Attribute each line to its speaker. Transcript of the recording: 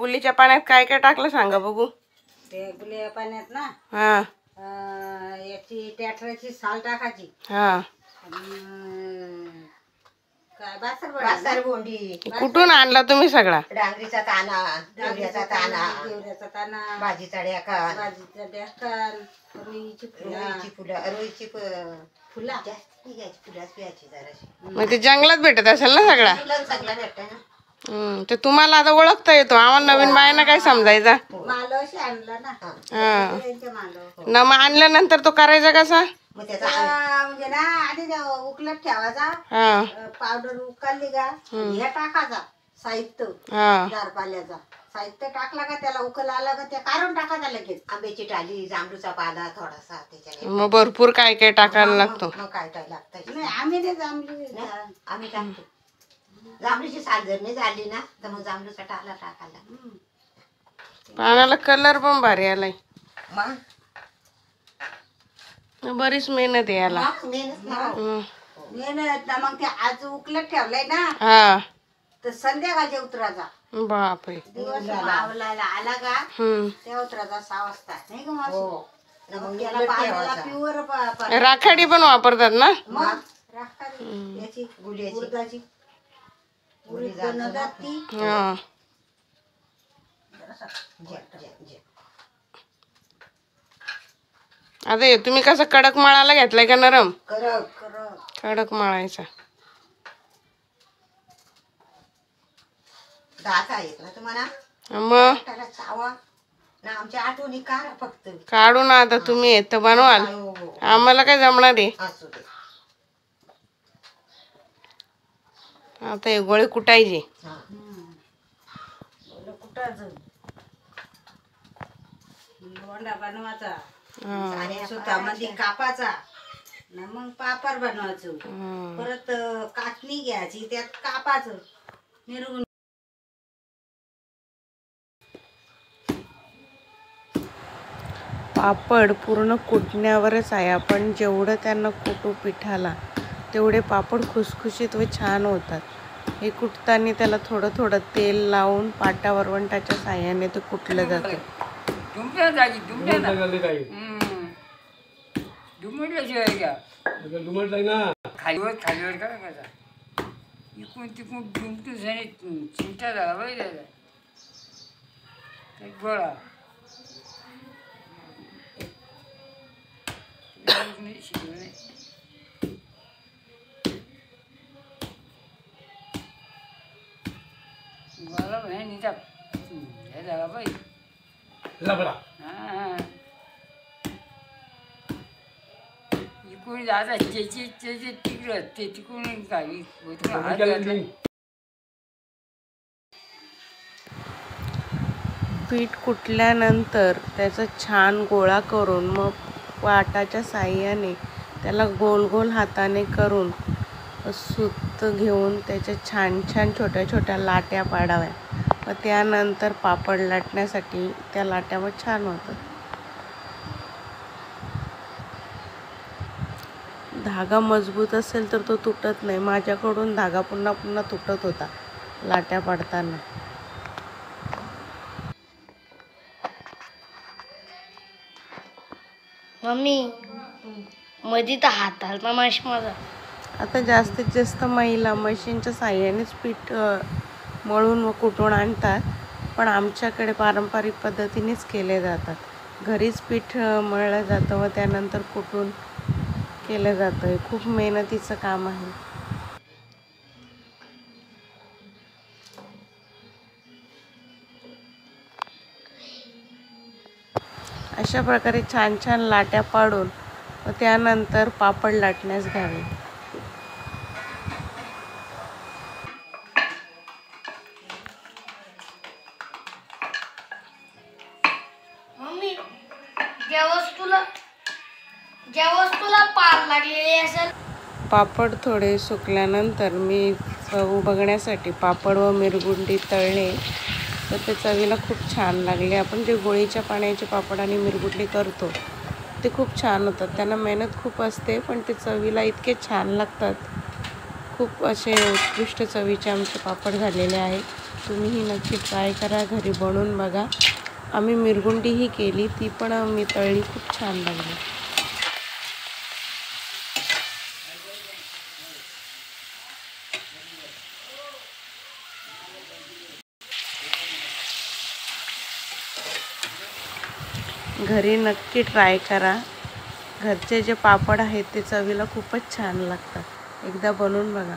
Speaker 1: गुलीच्या पाण्यात काय काय टाकलं सांगा बघू.
Speaker 2: ते गुलीच्या पाण्यात ना
Speaker 1: हा
Speaker 2: याची ट्रॅक्टरची साल टाकायची.
Speaker 1: हा
Speaker 2: काय बासर बोंडी.
Speaker 1: कुठून आणला तुम्ही सगळा.
Speaker 3: डांगरीचा ताना, घेवड्याचा ताना,
Speaker 2: घेवड्याचा ताना,
Speaker 3: भाजीचा डेका,
Speaker 2: भाजीचा डेकान, रुईची
Speaker 3: फुलं, रुईची फुलं जास्त घ्यायची, फुलाच प्यायची जराशी.
Speaker 1: मग ते जंगलात भेटत असेल ना सगळा.
Speaker 3: सगळं भेटतं ना.
Speaker 1: ते तुम्हाला आता ओळखता येतो, आम्हाला नवीन बायांना काय समजायचा.
Speaker 2: मालवशी आणला ना.
Speaker 1: हा
Speaker 2: मालव
Speaker 1: न मग आणल्यानंतर तो करायचा कसा.
Speaker 3: मग त्याचा
Speaker 2: म्हणजे ना आधी उकलत ठेवायचा.
Speaker 1: हा
Speaker 2: पावडर उकळली का हे टाकायचा साहित्य.
Speaker 1: हा
Speaker 2: दारपाल्याचा साहित्य टाकला का त्याला उकल आला का ते काढून टाकायचा लगेच.
Speaker 3: आंब्याची टाली, जांभळूचा पाला थोडासा त्याच्याने.
Speaker 1: मग भरपूर काय काय टाकायला लागतो.
Speaker 3: मग काय काय लागतं.
Speaker 2: नाही आम्ही ते जांभळी
Speaker 3: आम्ही टाकतो. जांभळीची साल जर नाही झाली ना तर मग जांभळीचा टाला टाकायला.
Speaker 1: पानाला कलर पण भारी आलाय.
Speaker 3: मग
Speaker 1: बरीच मेहनत आहे याला.
Speaker 2: मेहनत ना. मग ते आज उकलत ठेवलंय ना
Speaker 1: हा
Speaker 2: तर संध्याकाळच्या उतराचा.
Speaker 1: बापरे.
Speaker 2: दिवस मावळायला आला का त्या उतराचा 6 वाजता नाही का मावशी? मग त्याला पाण्याला प्युअर
Speaker 1: राखाडी पण वापरतात ना.
Speaker 2: मग राखाडी याची उडदाची उडीद बनवतात ती.
Speaker 1: हा आता हे तुम्ही कसं कडक मळायला घेतलाय का नरम. कडक मळायचा.
Speaker 3: दात आहेत ना तुम्हाला.
Speaker 1: मग
Speaker 3: त्याला चावा ना. आमच्या आठवणी काढा फक्त.
Speaker 1: काढून आता तुम्ही येत बनवाल. आम्हाला काय जमणार आहे.
Speaker 3: असू दे.
Speaker 1: आता हे गोळे कुटायचे.
Speaker 2: कुठाचं लोंढा बनवायचा. सुतामध्ये कापाचा ना मग पापड बनवायचं. परत काटणी घ्यायची त्यात कापाचं निरगुन.
Speaker 1: पापड पूर्ण कुटण्यावरच आहे. आपण जेवढं त्यांना कुटू पिठाला तेवढे पापड खुसखुशीत व छान होतात. हे कुटताना त्याला थोडं थोडं तेल लावून पाटा वरवंटाच्या साह्याने ते कुटलं जातं.
Speaker 4: खालीवर काय करायचा. इकून तिकून दुमतो झाले चिमटा झाला पाहिजे गोळा. गोळा म्हणे निजा हे झाला पाहिजे. हा इकडून आता त्याचे तिकडं ते तिकडून काही
Speaker 1: पीठ कुटल्यानंतर त्याचा छान गोळा करून मग पाटाच्या साह्याने त्याला गोल गोल हाताने करून सूत घेऊन त्याच्या छान छान छोट्या छोट्या लाट्या पाडाव्या. व त्यानंतर पापड लाटण्यासाठी त्या लाट्या मग छान होतात. धागा मजबूत असेल तर तो तुटत नाही. माझ्याकडून धागा पुन्हा पुन्हा तुटत होता लाट्या पाडताना.
Speaker 5: मम्मी मध्ये तर हात आलता माश माझा.
Speaker 1: आता जास्तीत जास्त महिला मशीनच्या साह्यानेच पीठ मळून व कुटून आणतात. पण आमच्याकडे पारंपरिक पद्धतीनेच केले जातात. घरीच पीठ मळलं जातं व त्यानंतर कुटून केलं जातं. हे खूप मेहनतीचं काम आहे. अशा प्रकारे छान छान लाट्या पाडून व त्यानंतर पापड लाटण्यास घ्यावे.
Speaker 5: मम्मी ज्या वस्तूला पार लागलेली असेल.
Speaker 1: पापड थोडे सुकल्यानंतर मी चव बघण्यासाठी पापड व मिरगुंडी तळले. तर ते चवीला खूप छान लागले. आपण जे गोळीच्या पाण्याचे पापड आणि मिरगुंडी करतो ते खूप छान होतात. त्यांना मेहनत खूप असते पण ते चवीला इतके छान लागतात. खूप असे उत्कृष्ट चवीचे आमचे पापड झालेले आहेत. तुम्हीही नक्की ट्राय करा, घरी बनवून बघा. आम्ही मिरगुंडीही केली, ती पण मी तळली, खूप छान लागली. घरी नक्की ट्राय करा. घरचे जे पापड आहेत ते चवीला खूपच छान लागतात. एकदा बनवून बघा.